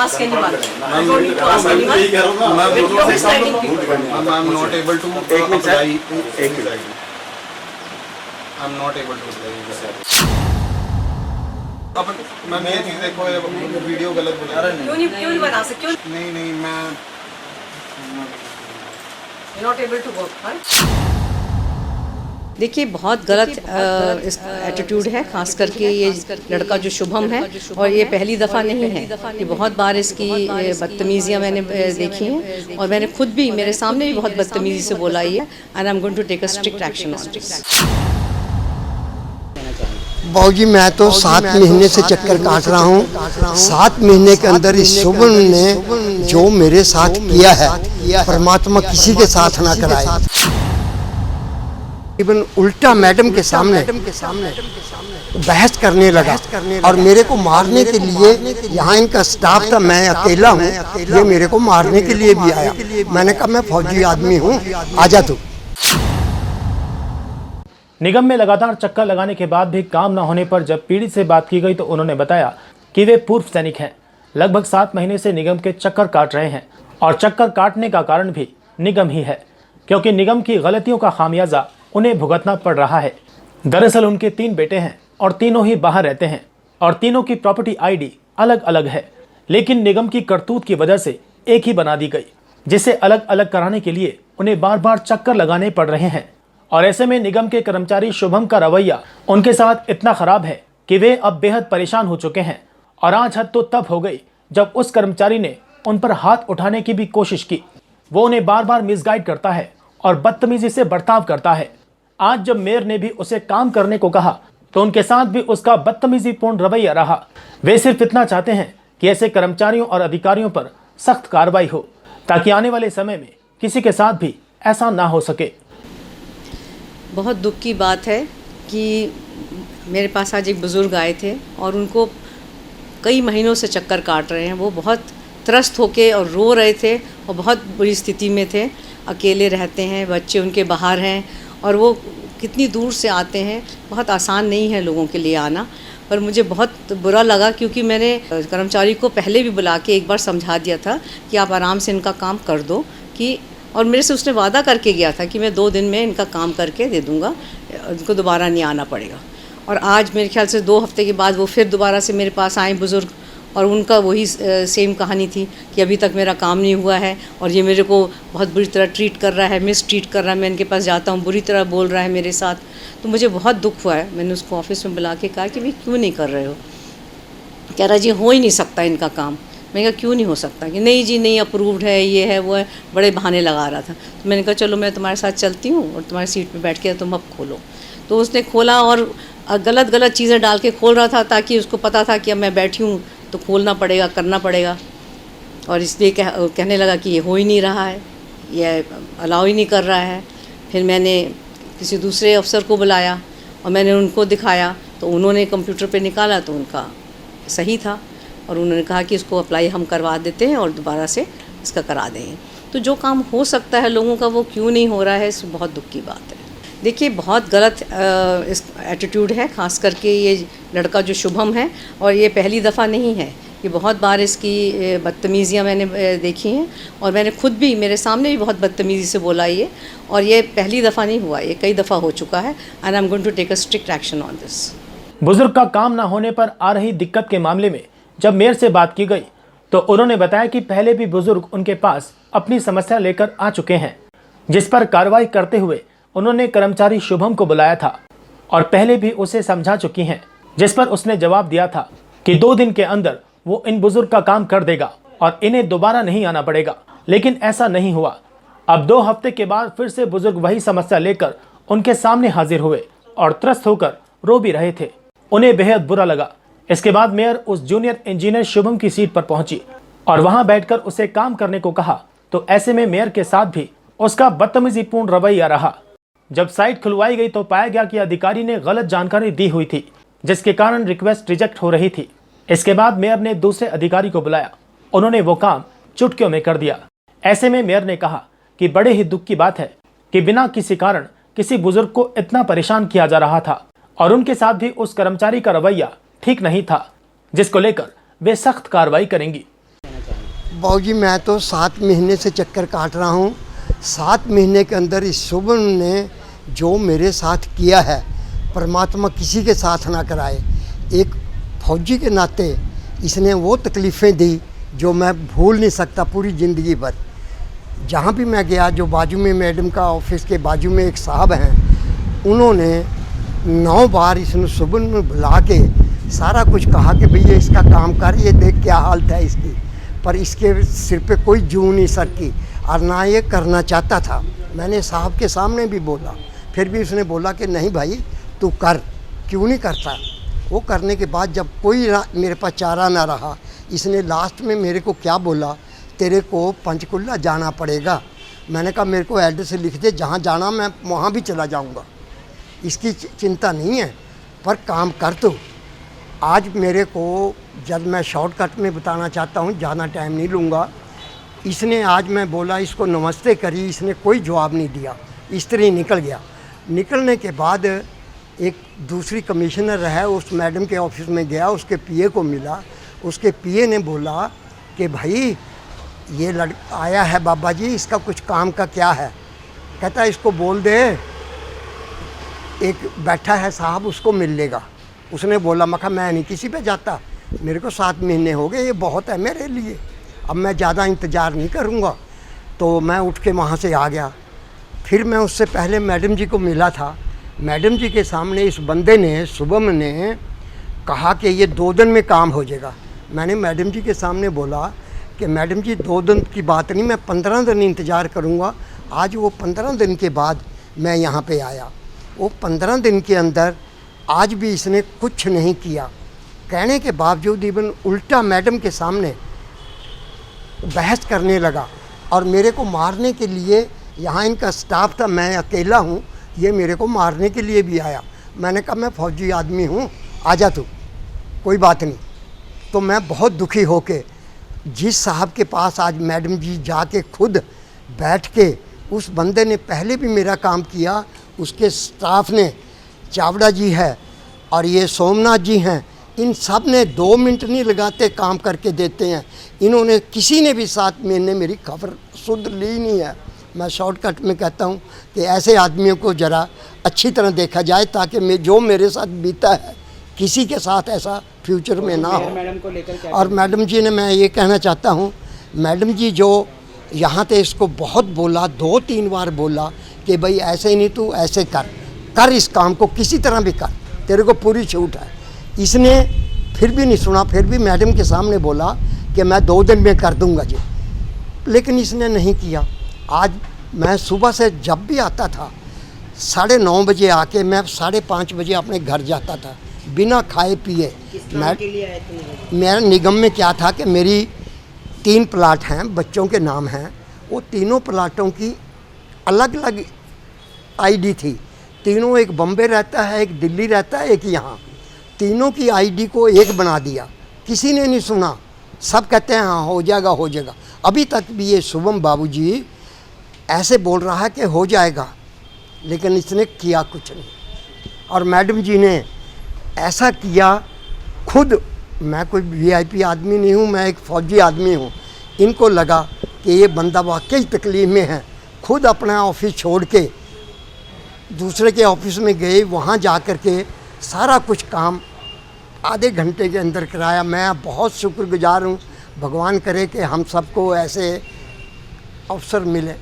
ask anyone. I don't need to ask anyone. With your misguiding people. I'm not able to apply. I'm not able to apply. Upon ma'am ये चीज़ देखो, video गलत बना रहे हैं। क्यों नहीं बना सकते? क्यों नहीं मैं You're not able to work, right? देखिए बहुत गलत एटीट्यूड है, खास करके ये लड़का जो शुभम है, और ये पहली दफ़ा नहीं है, ये बहुत बार इसकी बदतमीज़ियाँ मैंने देखी हैं, और मैंने खुद भी मेरे सामने भी बहुत बदतमीज़ी से बोला ही है, and I am going to take a strict action on this. बाबूजी मैं तो 7 महीने से चक्कर काट रहा हूँ। 7 महीने के अंदर इस शुभम ने जो मेरे साथ किया है, परमात्मा किसी के साथ ना कराए। इवन उल्टा मैडम के सामने बहस करने लगा, और मेरे को मारने के लिए, यहाँ इनका स्टाफ था, मैं अकेला हूँ, ये मेरे को मारने के लिए भी आया। मैंने कहा मैं फौजी आदमी हूँ, आजा तू। निगम में लगातार चक्कर लगाने के बाद भी काम न होने पर जब पीड़ित से बात की गई तो उन्होंने बताया कि वे पूर्व सैनिक हैं, लगभग 7 महीने से निगम के चक्कर काट रहे हैं, और चक्कर काटने का कारण भी निगम ही है, क्योंकि निगम की गलतियों का खामियाजा उन्हें भुगतना पड़ रहा है। दरअसल उनके 3 बेटे हैं और तीनों ही बाहर रहते हैं, और तीनों की प्रॉपर्टी ID अलग अलग है, लेकिन निगम की करतूत की वजह से एक ही बना दी गई, जिसे अलग अलग कराने के लिए उन्हें बार बार चक्कर लगाने पड़ रहे हैं। और ऐसे में निगम के कर्मचारी शुभम का रवैया उनके साथ इतना खराब है कि वे अब बेहद परेशान हो चुके हैं, और आज हद तो तब हो गई जब उस कर्मचारी ने उन पर हाथ उठाने की भी कोशिश की। वो उन्हें बार बार मिसगाइड करता है और बदतमीजी से बर्ताव करता है। आज जब मेयर ने भी उसे काम करने को कहा तो उनके साथ भी उसका बदतमीजीपूर्ण रवैया रहा। वे सिर्फ इतना चाहते हैं कि ऐसे कर्मचारियों और अधिकारियों पर सख्त कार्रवाई हो, ताकि आने वाले समय में किसी के साथ भी ऐसा ना हो सके। बहुत दुख की बात है कि मेरे पास आज एक बुज़ुर्ग आए थे, और उनको कई महीनों से चक्कर काट रहे हैं। वो बहुत त्रस्त होके और रो रहे थे, और बहुत बुरी स्थिति में थे, अकेले रहते हैं, बच्चे उनके बाहर हैं, और वो कितनी दूर से आते हैं। बहुत आसान नहीं है लोगों के लिए आना, पर मुझे बहुत बुरा लगा, क्योंकि मैंने कर्मचारी को पहले भी बुला के एक बार समझा दिया था कि आप आराम से इनका काम कर दो, कि और मेरे से उसने वादा करके गया था कि मैं 2 दिन में इनका काम करके दे दूँगा, उनको दोबारा नहीं आना पड़ेगा। और आज मेरे ख्याल से 2 हफ्ते के बाद वो फिर दोबारा से मेरे पास आए बुज़ुर्ग, और उनका वही सेम कहानी थी कि अभी तक मेरा काम नहीं हुआ है, और ये मेरे को बहुत बुरी तरह ट्रीट कर रहा है, मिस ट्रीट कर रहा है। मैं इनके पास जाता हूँ, बुरी तरह बोल रहा है मेरे साथ। तो मुझे बहुत दुख हुआ है। मैंने उसको ऑफिस में बुला के कहा कि भाई क्यों नहीं कर रहे हो? कह रहा जी हो ही नहीं सकता इनका काम। मैंने कहा क्यों नहीं हो सकता? कि नहीं जी नहीं, अप्रूव्ड है, ये है वो है, बड़े बहाने लगा रहा था। तो मैंने कहा चलो मैं तुम्हारे साथ चलती हूँ और तुम्हारी सीट पे बैठ के तुम अब खोलो। तो उसने खोला, और गलत चीज़ें डाल के खोल रहा था, ताकि उसको पता था कि अब मैं बैठी हूँ तो खोलना पड़ेगा, करना पड़ेगा। और इसलिए कहने लगा कि ये हो ही नहीं रहा है, ये अलाउ ही नहीं कर रहा है। फिर मैंने किसी दूसरे अफसर को बुलाया और मैंने उनको दिखाया, तो उन्होंने कंप्यूटर पे निकाला तो उनका सही था, और उन्होंने कहा कि इसको अप्लाई हम करवा देते हैं और दोबारा से इसका करा देंगे। तो जो काम हो सकता है लोगों का, वो क्यों नहीं हो रहा है, इस बहुत दुख की बात है। देखिए बहुत गलत एटीट्यूड है, खास करके ये लड़का जो शुभम है, और ये पहली दफ़ा नहीं है, ये बहुत बार इसकी बदतमीज़ियाँ मैंने देखी हैं, और मैंने खुद भी मेरे सामने भी बहुत बदतमीज़ी से बोला ये, और ये पहली दफ़ा नहीं हुआ, ये कई दफ़ा हो चुका है, and I am going to take a strict action on this. बुजुर्ग का काम न होने पर आ रही दिक्कत के मामले में जब मेयर से बात की गई तो उन्होंने बताया कि पहले भी बुजुर्ग उनके पास अपनी समस्या लेकर आ चुके हैं, जिस पर कार्रवाई करते हुए उन्होंने कर्मचारी शुभम को बुलाया था, और पहले भी उसे समझा चुकी हैं, जिस पर उसने जवाब दिया था कि 2 दिन के अंदर वो इन बुजुर्ग का काम कर देगा और इन्हें दोबारा नहीं आना पड़ेगा। लेकिन ऐसा नहीं हुआ। अब 2 हफ्ते के बाद फिर से बुजुर्ग वही समस्या लेकर उनके सामने हाजिर हुए और त्रस्त होकर रो भी रहे थे। उन्हें बेहद बुरा लगा। इसके बाद मेयर उस जूनियर इंजीनियर शुभम की सीट पर पहुंची और वहां बैठकर उसे काम करने को कहा। तो ऐसे में मेयर के साथ भी उसका बदतमीजीपूर्ण रवैया रहा। जब साइट खुलवाई गई तो पाया गया कि अधिकारी ने गलत जानकारी दी हुई थी, जिसके कारण रिक्वेस्ट रिजेक्ट हो रही थी। इसके बाद मेयर ने दूसरे अधिकारी को बुलाया। उन्होंने वो काम चुटकियों में कर दिया। ऐसे में मेयर ने कहा कि बड़े ही दुख की बात है कि बिना किसी कारण किसी बुजुर्ग को इतना परेशान किया जा रहा था, और उनके साथ भी उस कर्मचारी का रवैया ठीक नहीं था, जिसको लेकर वे सख्त कार्रवाई करेंगी। बाबूजी मैं तो 7 महीने से चक्कर काट रहा हूँ। 7 महीने के अंदर इस शुभम ने जो मेरे साथ किया है, परमात्मा किसी के साथ ना कराए। एक फौजी के नाते इसने वो तकलीफ़ें दी जो मैं भूल नहीं सकता पूरी ज़िंदगी भर। जहाँ भी मैं गया, जो बाजू में मैडम का ऑफिस के बाजू में एक साहब हैं, उन्होंने 9 बार इसने शुभम में बुला के सारा कुछ कहा कि भैया इसका काम कर, ये देख क्या हालत है इसकी, पर इसके सिर पे कोई जूं नहीं सरकी और ना ये करना चाहता था। मैंने साहब के सामने भी बोला, फिर भी उसने बोला कि नहीं भाई तू कर, क्यों नहीं करता। वो करने के बाद जब कोई मेरे पास चारा ना रहा, इसने लास्ट में मेरे को क्या बोला, तेरे को पंचकुला जाना पड़ेगा। मैंने कहा मेरे को एड्रेस लिख दे, जहाँ जाना मैं वहाँ भी चला जाऊँगा, इसकी चिंता नहीं है, पर काम कर तो। आज मेरे को जब मैं शॉर्टकट में बताना चाहता हूँ, ज़्यादा टाइम नहीं लूँगा। इसने आज मैं बोला इसको नमस्ते करी, इसने कोई जवाब नहीं दिया, इस तरह ही निकल गया। निकलने के बाद एक दूसरी कमिश्नर है, उस मैडम के ऑफिस में गया, उसके पीए को मिला। उसके पीए ने बोला कि भाई ये लड़का आया है बाबा जी, इसका कुछ काम का क्या है। कहता है इसको बोल दे, एक बैठा है साहब उसको मिल लेगा। उसने बोला मैं नहीं किसी पे जाता, मेरे को 7 महीने हो गए, ये बहुत है मेरे लिए, अब मैं ज़्यादा इंतज़ार नहीं करूँगा। तो मैं उठ के वहाँ से आ गया। फिर मैं उससे पहले मैडम जी को मिला था। मैडम जी के सामने इस बंदे ने, शुभम ने कहा कि ये 2 दिन में काम हो जाएगा। मैंने मैडम जी के सामने बोला कि मैडम जी 2 दिन की बात नहीं, मैं 15 दिन इंतज़ार करूँगा। आज वो 15 दिन के बाद मैं यहाँ पे आया। वो 15 दिन के अंदर आज भी इसने कुछ नहीं किया। कहने के बावजूद इवन उल्टा मैडम के सामने बहस करने लगा और मेरे को मारने के लिए, यहाँ इनका स्टाफ था, मैं अकेला हूँ, ये मेरे को मारने के लिए भी आया। मैंने कहा मैं फौजी आदमी हूँ, आजा तू, कोई बात नहीं। तो मैं बहुत दुखी होके जिस साहब के पास आज मैडम जी जाके खुद बैठ के, उस बंदे ने पहले भी मेरा काम किया, उसके स्टाफ ने, चावड़ा जी है और ये सोमनाथ जी हैं, इन सब ने 2 मिनट नहीं लगाते काम करके देते हैं। इन्होंने किसी ने भी 7 महीने मेरी खबर शुद्ध ली नहीं है। मैं शॉर्टकट में कहता हूँ कि ऐसे आदमियों को ज़रा अच्छी तरह देखा जाए, ताकि मैं जो मेरे साथ बीता है किसी के साथ ऐसा फ्यूचर में ना हो। मैडम को लेकर और मैडम जी ने, मैं ये कहना चाहता हूँ, मैडम जी जो यहाँ पे इसको बहुत बोला, 2-3 बार बोला कि भाई ऐसे नहीं, तू ऐसे कर इस काम को किसी तरह भी कर, तेरे को पूरी छूट है। इसने फिर भी नहीं सुना, फिर भी मैडम के सामने बोला कि मैं 2 दिन में कर दूंगा जी, लेकिन इसने नहीं किया। आज मैं सुबह से जब भी आता था 9:30 बजे आके मैं 5:30 बजे अपने घर जाता था बिना खाए पिए। मेरा निगम में क्या था कि मेरी 3 प्लाट हैं, बच्चों के नाम हैं, वो तीनों प्लाटों की अलग अलग आईडी थी। तीनों, एक बम्बे रहता है, एक दिल्ली रहता है, एक यहाँ, तीनों की आईडी को एक बना दिया। किसी ने नहीं सुना, सब कहते हैं हाँ हो जाएगा हो जाएगा। अभी तक भी ये शुभम बाबूजी ऐसे बोल रहा है कि हो जाएगा, लेकिन इसने किया कुछ नहीं। और मैडम जी ने ऐसा किया, खुद मैं कोई वीआईपी आदमी नहीं हूँ, मैं एक फौजी आदमी हूँ। इनको लगा कि ये बंदा वाकई तकलीफ़ में है, खुद अपना ऑफिस छोड़ के दूसरे के ऑफिस में गए, वहाँ जा कर के सारा कुछ काम आधे घंटे के अंदर कराया। मैं बहुत शुक्रगुजार हूँ, भगवान करे कि हम सबको ऐसे अवसर मिले।